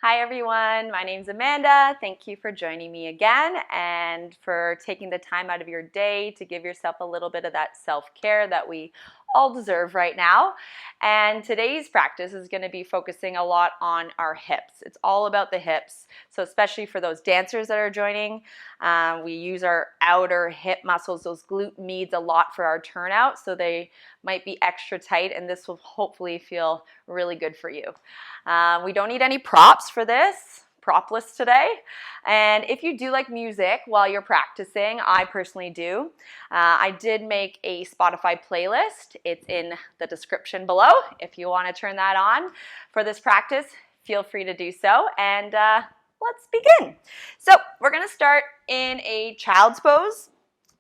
Hi everyone, my name's Amanda. Thank you for joining me again and for taking the time out of your day to give yourself a little bit of that self-care that we all deserve right now. And today's practice is going to be focusing a lot on our hips. It's all about the hips. So especially for those dancers that are joining, we use our outer hip muscles, those glute medius a lot for our turnout. So they might be extra tight and this will hopefully feel really good for you. We don't need any props for this, propless today. And if you do like music while you're practicing, I personally do. I did make a Spotify playlist. It's in the description below. If you want to turn that on for this practice, feel free to do so. And let's begin. So we're going to start in a child's pose.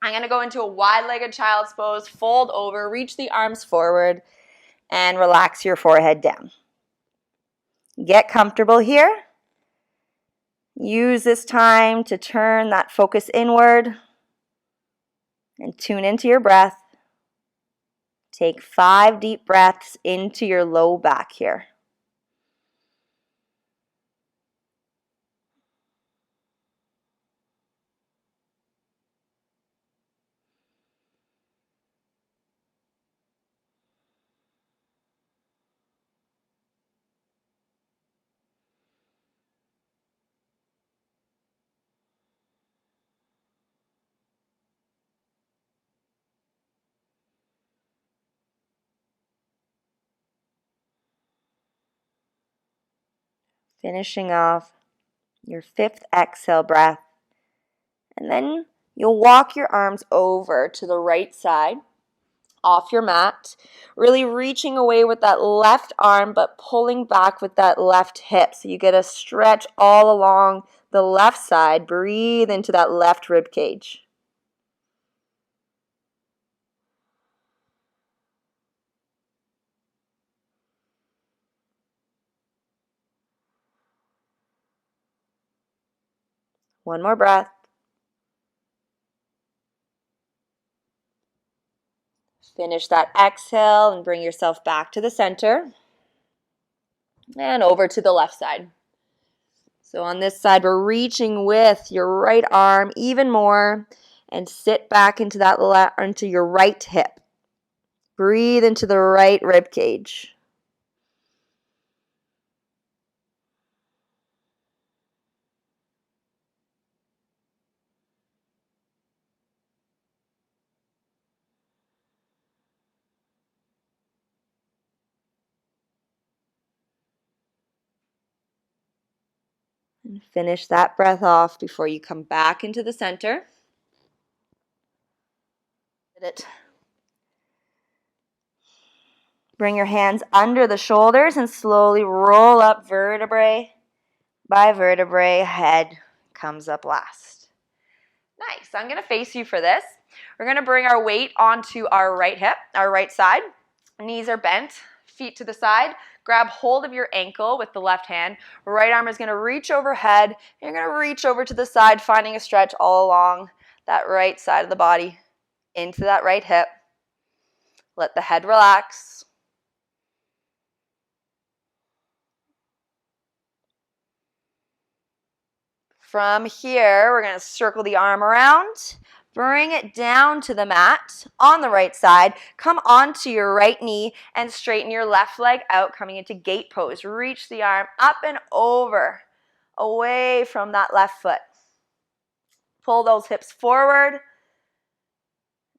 I'm going to go into a wide-legged child's pose, fold over, reach the arms forward, and relax your forehead down. Get comfortable here. Use this time to turn that focus inward and tune into your breath. Take 5 deep breaths into your low back here. Finishing off your 5th exhale breath. And then you'll walk your arms over to the right side off your mat, really reaching away with that left arm but pulling back with that left hip. So you get a stretch all along the left side. Breathe into that left rib cage. One more breath. Finish that exhale and bring yourself back to the center and over to the left side. So on this side, we're reaching with your right arm even more and sit back into that into your right hip. Breathe into the right rib cage. And finish that breath off before you come back into the center. Bring your hands under the shoulders and slowly roll up vertebrae by vertebrae. Head comes up last. Nice. I'm going to face you for this. We're going to bring our weight onto our right hip, our right side. Knees are bent, feet to the side. Grab hold of your ankle with the left hand. Right arm is going to reach overhead. You're going to reach over to the side, finding a stretch all along that right side of the body into that right hip. Let the head relax. From here, we're going to circle the arm around. Bring it down to the mat on the right side. Come onto your right knee and straighten your left leg out, coming into gate pose. Reach the arm up and over, away from that left foot. Pull those hips forward.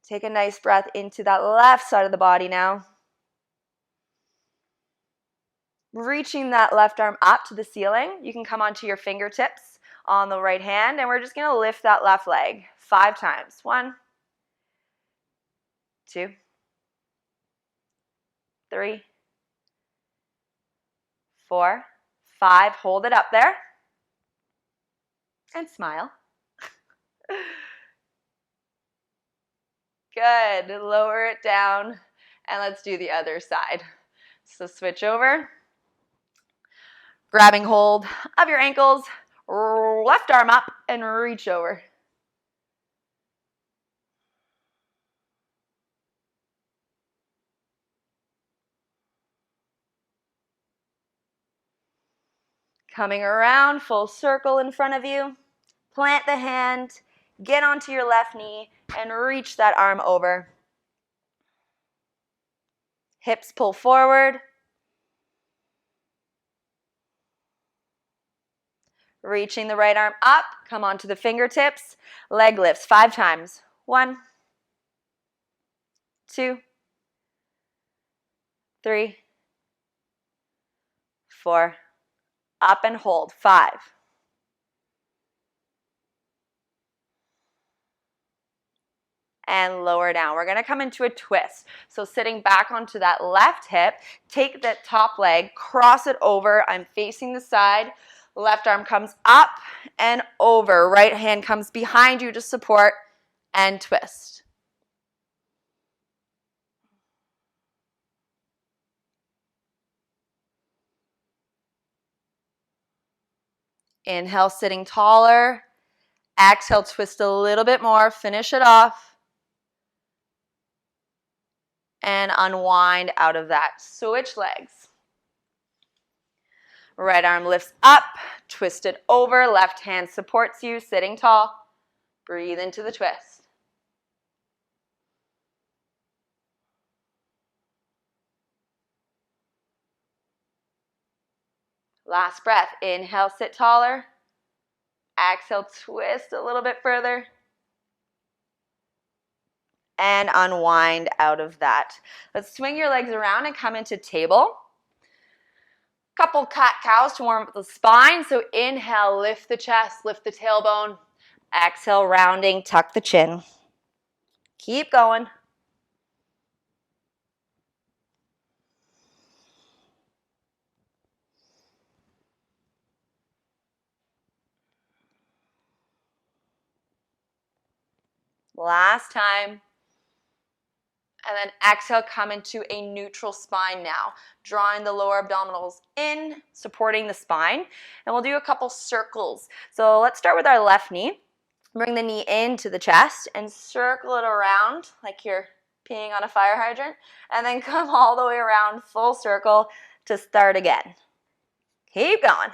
Take a nice breath into that left side of the body now. Reaching that left arm up to the ceiling. You can come onto your fingertips on the right hand, and we're just going to lift that left leg 5 times. 1, 2, 3, 4, 5. Hold it up there. And smile. Good. Lower it down. And let's do the other side. So switch over. Grabbing hold of your ankles. Left arm up and reach over. Coming around, full circle in front of you. Plant the hand, get onto your left knee, and reach that arm over. Hips pull forward. Reaching the right arm up, come onto the fingertips. Leg lifts 5 times. 1, 2, 3, 4. Up and hold. 5. And lower down. We're going to come into a twist. So sitting back onto that left hip, take that top leg, cross it over. I'm facing the side. Left arm comes up and over. Right hand comes behind you to support and twist. Inhale, sitting taller. Exhale, twist a little bit more. Finish it off. And unwind out of that. Switch legs. Right arm lifts up, twist it over. Left hand supports you, sitting tall. Breathe into the twist. Last breath. Inhale, sit taller. Exhale, twist a little bit further. And unwind out of that. Let's swing your legs around and come into table. Couple cat-cows to warm up the spine. So inhale, lift the chest, lift the tailbone. Exhale, rounding, tuck the chin. Keep going. Last time. And then exhale, come into a neutral spine now. Drawing the lower abdominals in, supporting the spine. And we'll do a couple circles. So let's start with our left knee. Bring the knee into the chest and circle it around like you're peeing on a fire hydrant. And then come all the way around, full circle to start again. Keep going.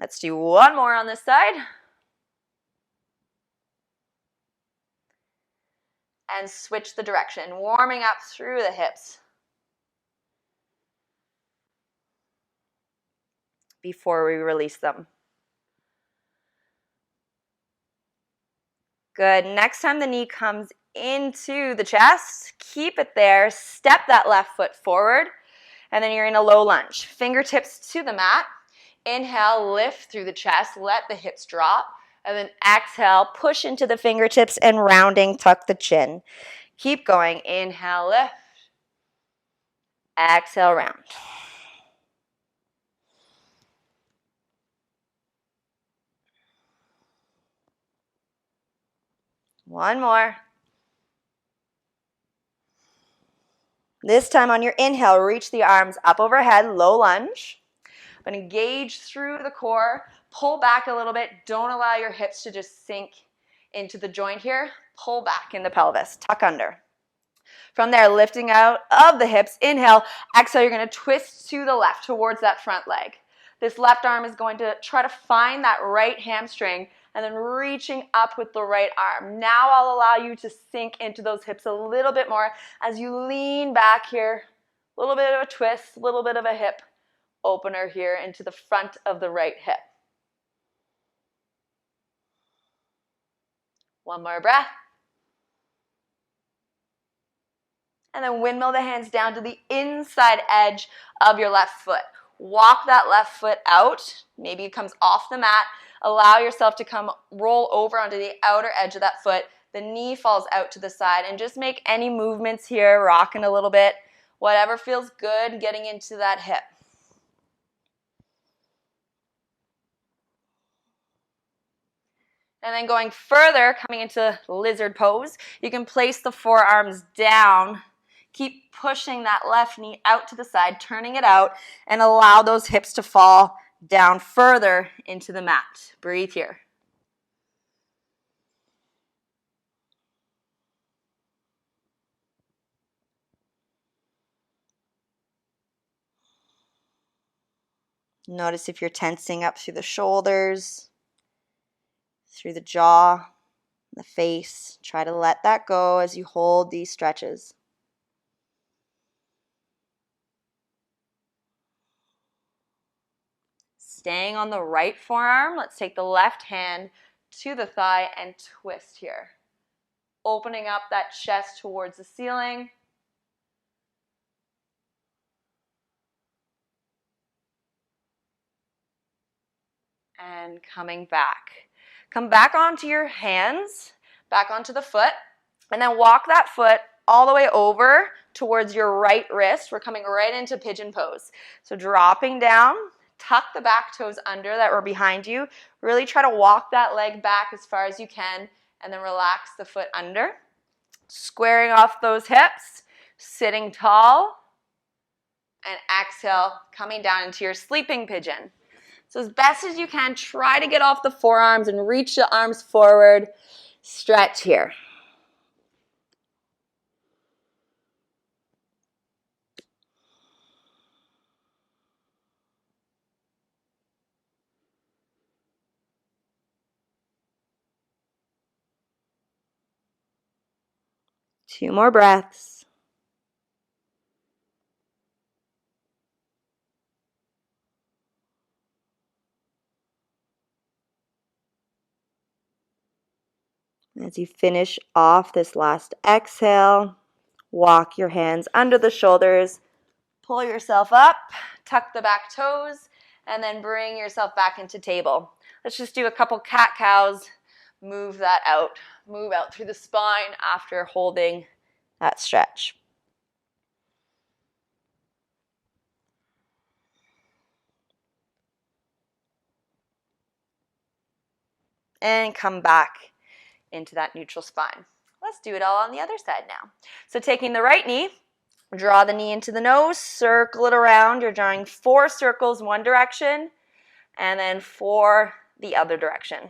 Let's do one more on this side. And switch the direction, warming up through the hips before we release them. Good. Next time the knee comes into the chest, keep it there. Step that left foot forward, and then you're in a low lunge. Fingertips to the mat. Inhale, lift through the chest, let the hips drop. And then exhale, push into the fingertips and rounding, tuck the chin. Keep going. Inhale, lift. Exhale, round. One more. This time on your inhale, reach the arms up overhead, low lunge. I'm going to engage through the core, pull back a little bit. Don't allow your hips to just sink into the joint here. Pull back in the pelvis, tuck under. From there, lifting out of the hips, inhale. Exhale, you're going to twist to the left towards that front leg. This left arm is going to try to find that right hamstring and then reaching up with the right arm. Now I'll allow you to sink into those hips a little bit more as you lean back here. A little bit of a twist, a little bit of a hip opener here into the front of the right hip. One more breath. And then windmill the hands down to the inside edge of your left foot. Walk that left foot out. Maybe it comes off the mat. Allow yourself to come roll over onto the outer edge of that foot. The knee falls out to the side, and just make any movements here, rocking a little bit. Whatever feels good, getting into that hip. And then going further, coming into lizard pose, you can place the forearms down. Keep pushing that left knee out to the side, turning it out, and allow those hips to fall down further into the mat. Breathe here. Notice if you're tensing up through the shoulders, through the jaw, the face. Try to let that go as you hold these stretches. Staying on the right forearm, let's take the left hand to the thigh and twist here. Opening up that chest towards the ceiling. And coming back. Come back onto your hands, back onto the foot, and then walk that foot all the way over towards your right wrist. We're coming right into pigeon pose. So dropping down, tuck the back toes under that were behind you. Really try to walk that leg back as far as you can, and then relax the foot under. Squaring off those hips, sitting tall, and exhale, coming down into your sleeping pigeon. So as best as you can, try to get off the forearms and reach the arms forward. Stretch here. Two more breaths. As you finish off this last exhale, walk your hands under the shoulders, pull yourself up, tuck the back toes, and then bring yourself back into table. Let's just do a couple cat-cows. Move that out. Move out through the spine after holding that stretch. And come back into that neutral spine. Let's do it all on the other side now. So taking the right knee, draw the knee into the nose, circle it around. You're drawing 4 circles one direction and then 4 the other direction.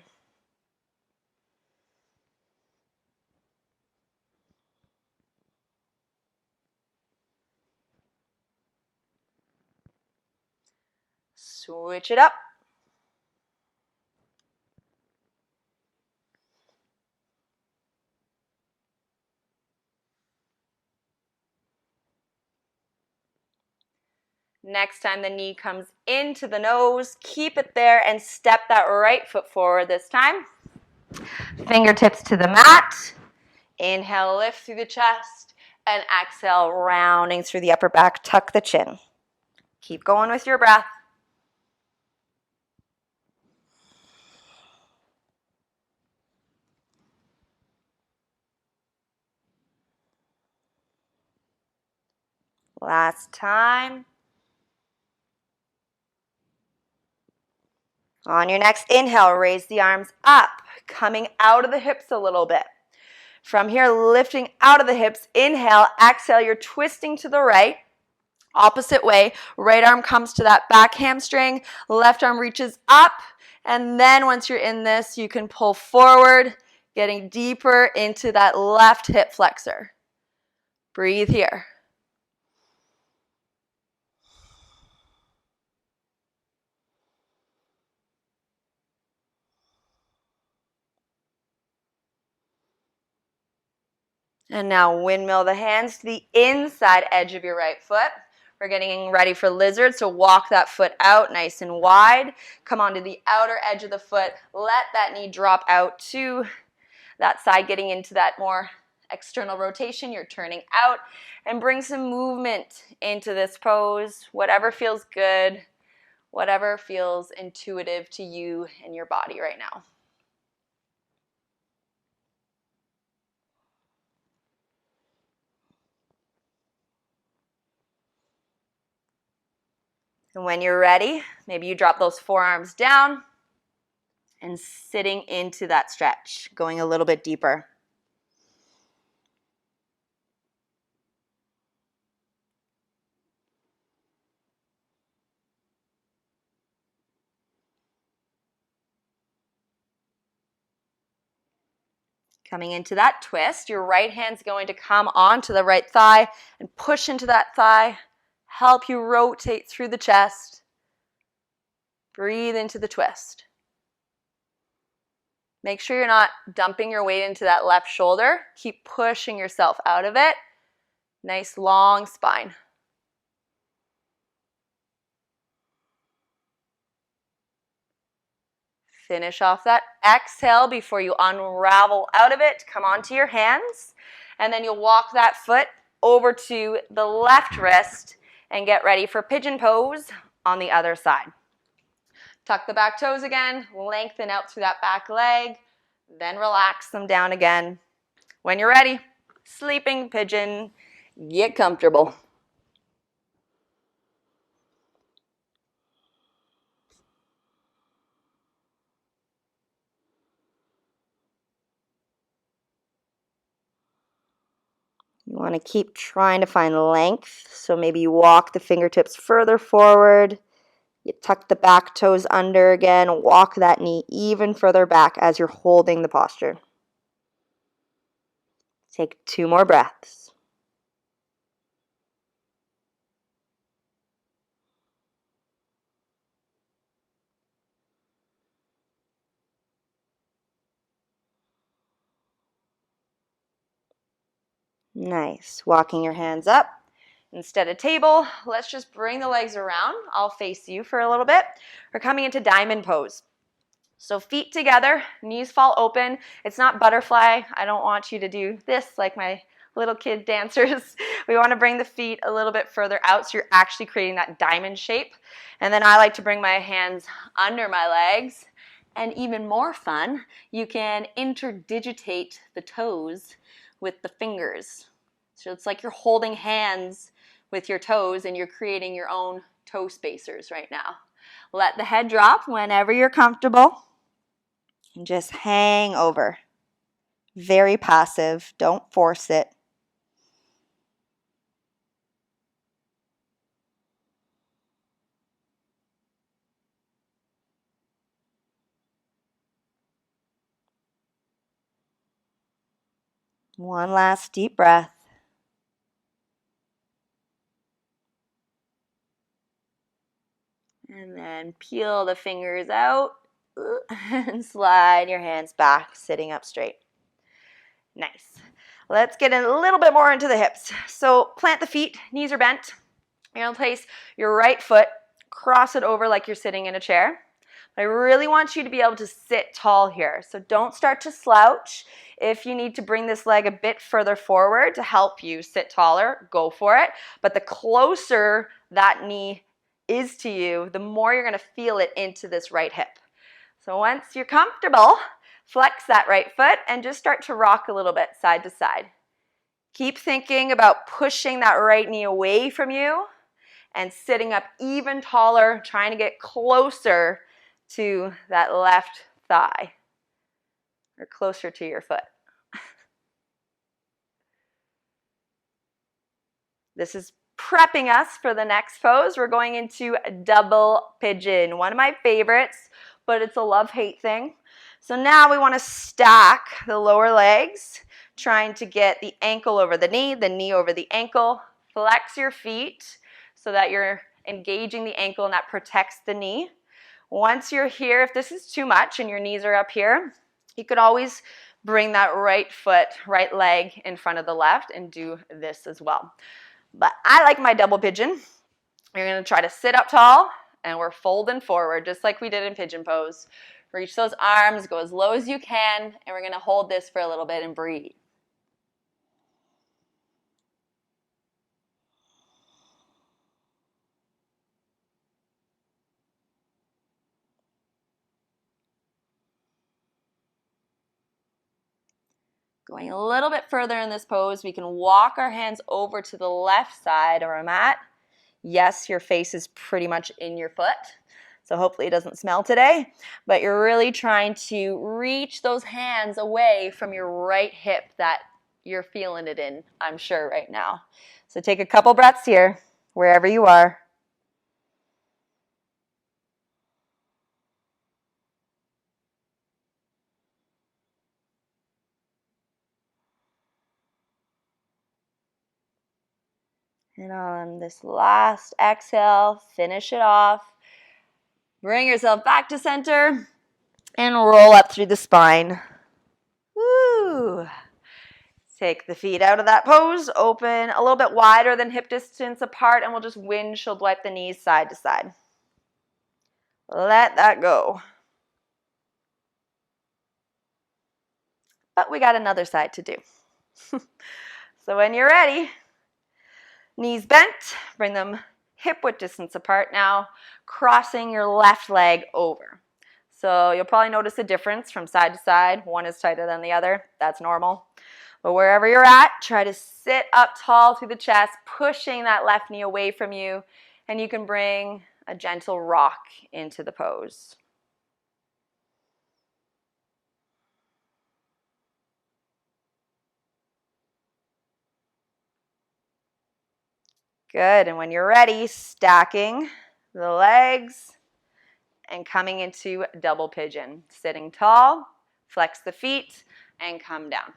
Switch it up. Next time the knee comes into the nose, keep it there and step that right foot forward this time. Fingertips to the mat. Inhale, lift through the chest, and exhale, rounding through the upper back, tuck the chin. Keep going with your breath. Last time. On your next inhale, raise the arms up, coming out of the hips a little bit. From here, lifting out of the hips, inhale, exhale, you're twisting to the right, opposite way. Right arm comes to that back hamstring, left arm reaches up, and then once you're in this, you can pull forward, getting deeper into that left hip flexor. Breathe here. And now windmill the hands to the inside edge of your right foot. We're getting ready for lizard, so walk that foot out nice and wide. Come onto the outer edge of the foot. Let that knee drop out to that side, getting into that more external rotation. You're turning out and bring some movement into this pose. Whatever feels good, whatever feels intuitive to you and your body right now. And when you're ready, maybe you drop those forearms down and sitting into that stretch, going a little bit deeper. Coming into that twist, your right hand's going to come onto the right thigh and push into that thigh, help you rotate through the chest. Breathe into the twist. Make sure you're not dumping your weight into that left shoulder. Keep pushing yourself out of it. Nice long spine. Finish off that exhale before you unravel out of it. Come onto your hands, and then you'll walk that foot over to the left wrist and get ready for pigeon pose on the other side. Tuck the back toes again, lengthen out through that back leg, then relax them down again. When you're ready, sleeping pigeon, get comfortable. You want to keep trying to find length, so maybe you walk the fingertips further forward. You tuck the back toes under again, walk that knee even further back as you're holding the posture. Take 2 more breaths. Nice. Walking your hands up. Instead of table, let's just bring the legs around. I'll face you for a little bit. We're coming into diamond pose. So feet together, knees fall open. It's not butterfly. I don't want you to do this like my little kid dancers. We want to bring the feet a little bit further out so you're actually creating that diamond shape. And then I like to bring my hands under my legs. And even more fun, you can interdigitate the toes with the fingers. So it's like you're holding hands with your toes and you're creating your own toe spacers right now. Let the head drop whenever you're comfortable and just hang over. Very passive, don't force it. One last deep breath. And then peel the fingers out and slide your hands back, sitting up straight. Nice. Let's get a little bit more into the hips. So plant the feet, knees are bent. You're going to place your right foot, cross it over like you're sitting in a chair. I really want you to be able to sit tall here. So don't start to slouch. If you need to bring this leg a bit further forward to help you sit taller, go for it. But the closer that knee is to you, the more you're going to feel it into this right hip. So once you're comfortable, flex that right foot and just start to rock a little bit side to side. Keep thinking about pushing that right knee away from you and sitting up even taller, trying to get closer to that left thigh or closer to your foot. This is prepping us for the next pose. We're going into double pigeon, one of my favorites, but it's a love-hate thing. So now we want to stack the lower legs, trying to get the ankle over the knee over the ankle. Flex your feet so that you're engaging the ankle and that protects the knee. Once you're here, if this is too much and your knees are up here, you could always bring that right foot, right leg in front of the left and do this as well. But I like my double pigeon. You're going to try to sit up tall and we're folding forward just like we did in pigeon pose. Reach those arms, go as low as you can, and we're going to hold this for a little bit and breathe. Going a little bit further in this pose, we can walk our hands over to the left side of our mat. Yes, your face is pretty much in your foot, so hopefully it doesn't smell today, but you're really trying to reach those hands away from your right hip that you're feeling it in, I'm sure, right now. So take a couple breaths here, wherever you are. And on this last exhale, finish it off. Bring yourself back to center and roll up through the spine. Woo! Take the feet out of that pose, open a little bit wider than hip distance apart, and we'll just windshield wipe the knees side to side. Let that go. But we got another side to do. So when you're ready, knees bent, bring them hip width distance apart. Now, crossing your left leg over. So you'll probably notice a difference from side to side. One is tighter than the other. That's normal. But wherever you're at, try to sit up tall through the chest, pushing that left knee away from you, and you can bring a gentle rock into the pose. Good, and when you're ready, stacking the legs and coming into double pigeon. Sitting tall, flex the feet, and come down.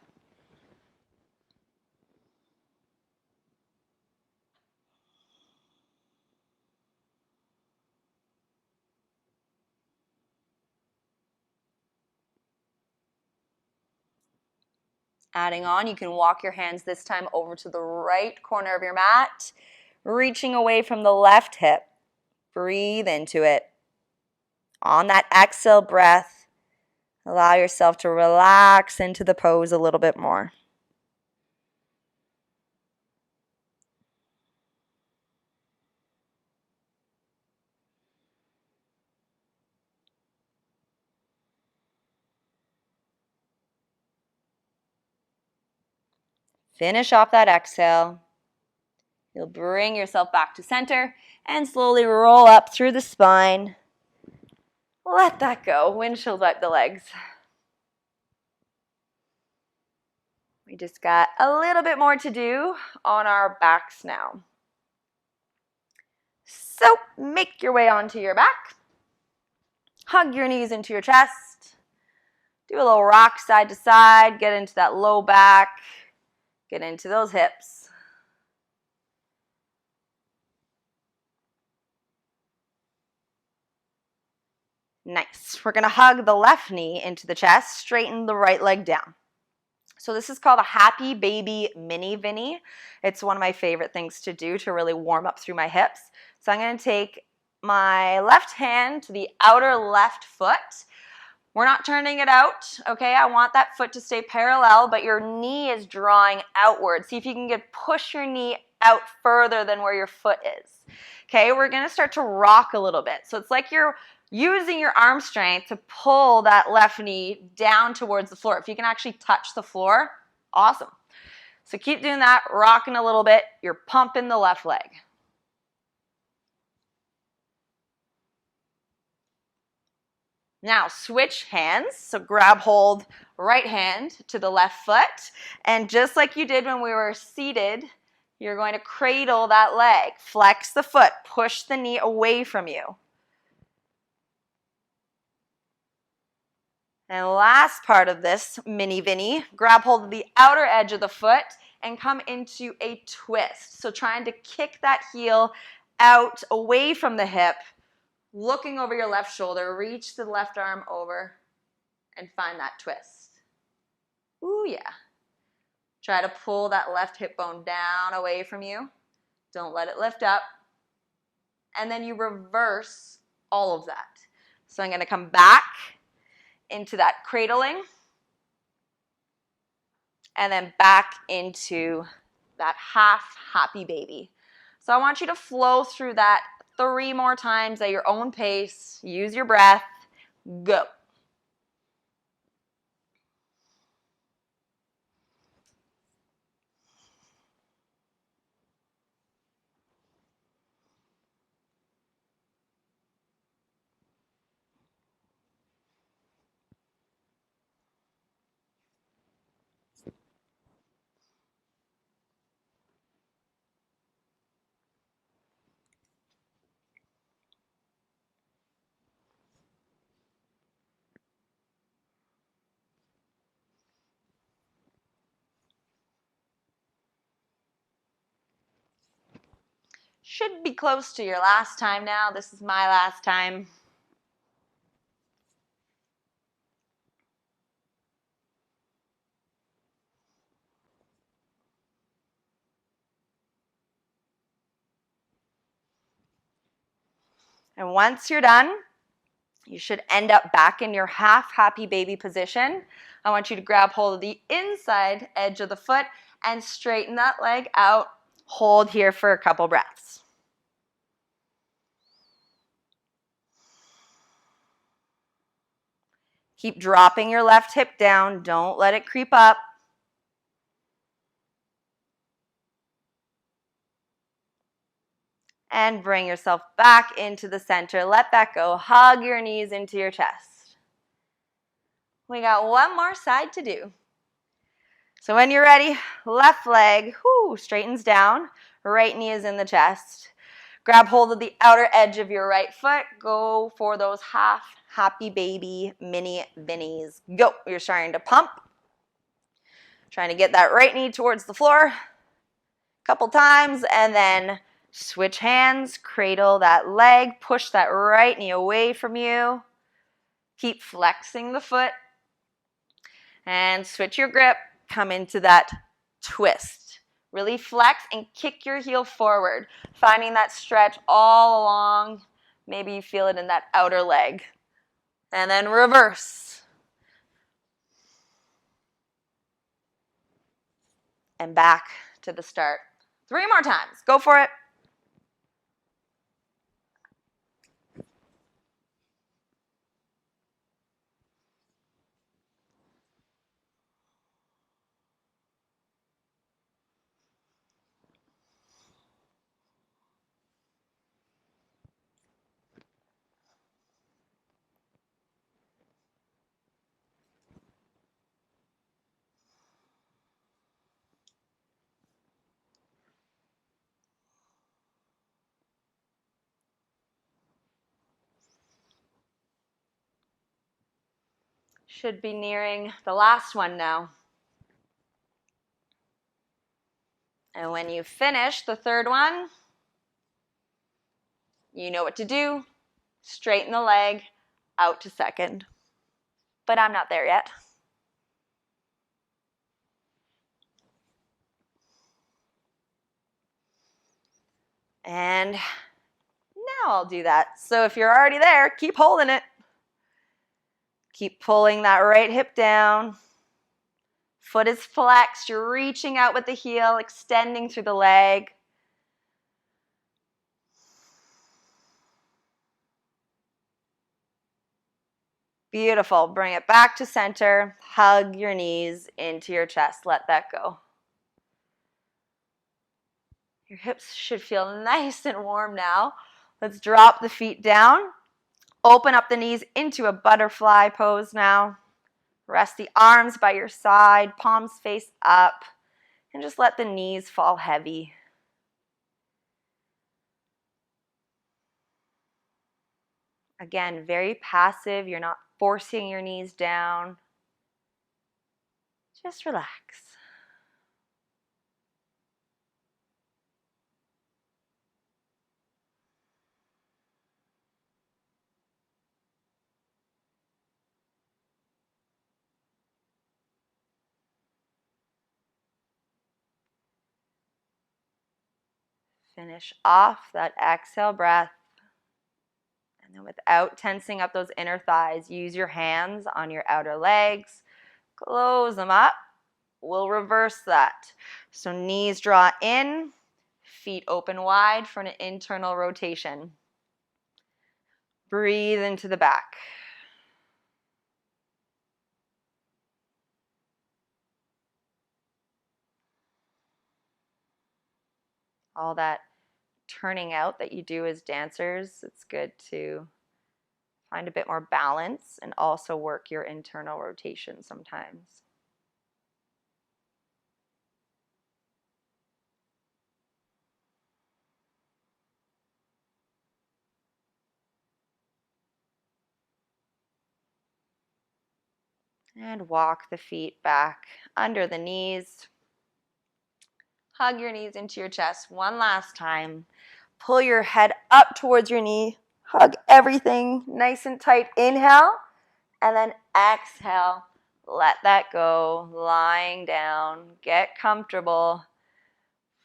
Adding on, you can walk your hands this time over to the right corner of your mat, reaching away from the left hip. Breathe into it. On that exhale breath, allow yourself to relax into the pose a little bit more. Finish off that exhale. You'll bring yourself back to center and slowly roll up through the spine. Let that go. Windshield wipe the legs. We just got a little bit more to do on our backs now. So make your way onto your back. Hug your knees into your chest. Do a little rock side to side. Get into that low back. Get into those hips. Nice. We're going to hug the left knee into the chest. Straighten the right leg down. So this is called a happy baby mini Vinny. It's one of my favorite things to do to really warm up through my hips. So I'm going to take my left hand to the outer left foot. We're not turning it out, okay? I want that foot to stay parallel, but your knee is drawing outward. See if you can push your knee out further than where your foot is. Okay, we're going to start to rock a little bit. So it's like you're using your arm strength to pull that left knee down towards the floor. If you can actually touch the floor, awesome. So keep doing that, rocking a little bit. You're pumping the left leg. Now switch hands. So grab hold, right hand to the left foot. And just like you did when we were seated, you're going to cradle that leg. Flex the foot, push the knee away from you. And last part of this mini Vinny, grab hold of the outer edge of the foot and come into a twist. So trying to kick that heel out away from the hip, looking over your left shoulder, reach the left arm over and find that twist. Ooh, yeah. Try to pull that left hip bone down away from you. Don't let it lift up. And then you reverse all of that. So I'm going to come back into that cradling and then back into that half happy baby. So I want you to flow through that 3 more times at your own pace. Use your breath. Go. Should be close to your last time now. This is my last time. And once you're done, you should end up back in your half happy baby position. I want you to grab hold of the inside edge of the foot and straighten that leg out. Hold here for a couple breaths. Keep dropping your left hip down. Don't let it creep up. And bring yourself back into the center. Let that go. Hug your knees into your chest. We got one more side to do. So when you're ready, left leg straightens down. Right knee is in the chest. Grab hold of the outer edge of your right foot. Go for those half happy baby mini binnies. Go. You're starting to pump. Trying to get that right knee towards the floor. A couple times, and then switch hands. Cradle that leg. Push that right knee away from you. Keep flexing the foot. And switch your grip. Come into that twist. Really flex and kick your heel forward, finding that stretch all along. Maybe you feel it in that outer leg. And then reverse. And back to the start. 3 more times. Go for it. Should be nearing the last one now. And when you finish the third one, you know what to do. Straighten the leg out to second. But I'm not there yet. And now I'll do that. So if you're already there, keep holding it. Keep pulling that right hip down. Foot is flexed. You're reaching out with the heel, extending through the leg. Beautiful. Bring it back to center. Hug your knees into your chest. Let that go. Your hips should feel nice and warm now. Let's drop the feet down. Open up the knees into a butterfly pose now. Rest the arms by your side, palms face up, and just let the knees fall heavy. Again, very passive. You're not forcing your knees down. Just relax. Finish off that exhale breath. And then without tensing up those inner thighs, use your hands on your outer legs. Close them up. We'll reverse that. So knees draw in, feet open wide for an internal rotation. Breathe into the back. All that turning out that you do as dancers, it's good to find a bit more balance and also work your internal rotation sometimes. And walk the feet back under the knees. Hug your knees into your chest one last time. Pull your head up towards your knee. Hug everything nice and tight. Inhale, and then exhale. Let that go. Lying down. Get comfortable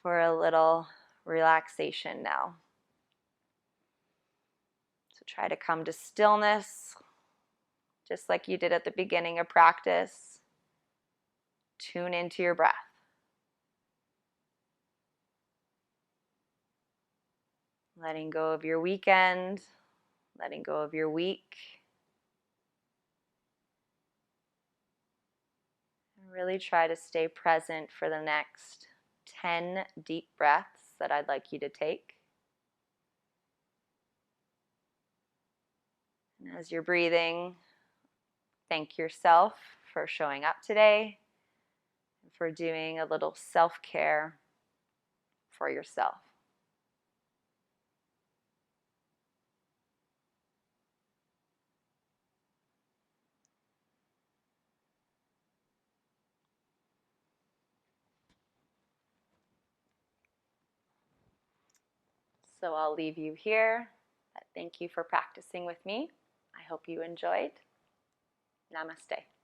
for a little relaxation now. try to come to stillness, just like you did at the beginning of practice. Tune into your breath. Letting go of your weekend, letting go of your week. And really try to stay present for the next 10 deep breaths that I'd like you to take. And as you're breathing, thank yourself for showing up today and for doing a little self-care for yourself. So I'll leave you here. Thank you for practicing with me. I hope you enjoyed. Namaste.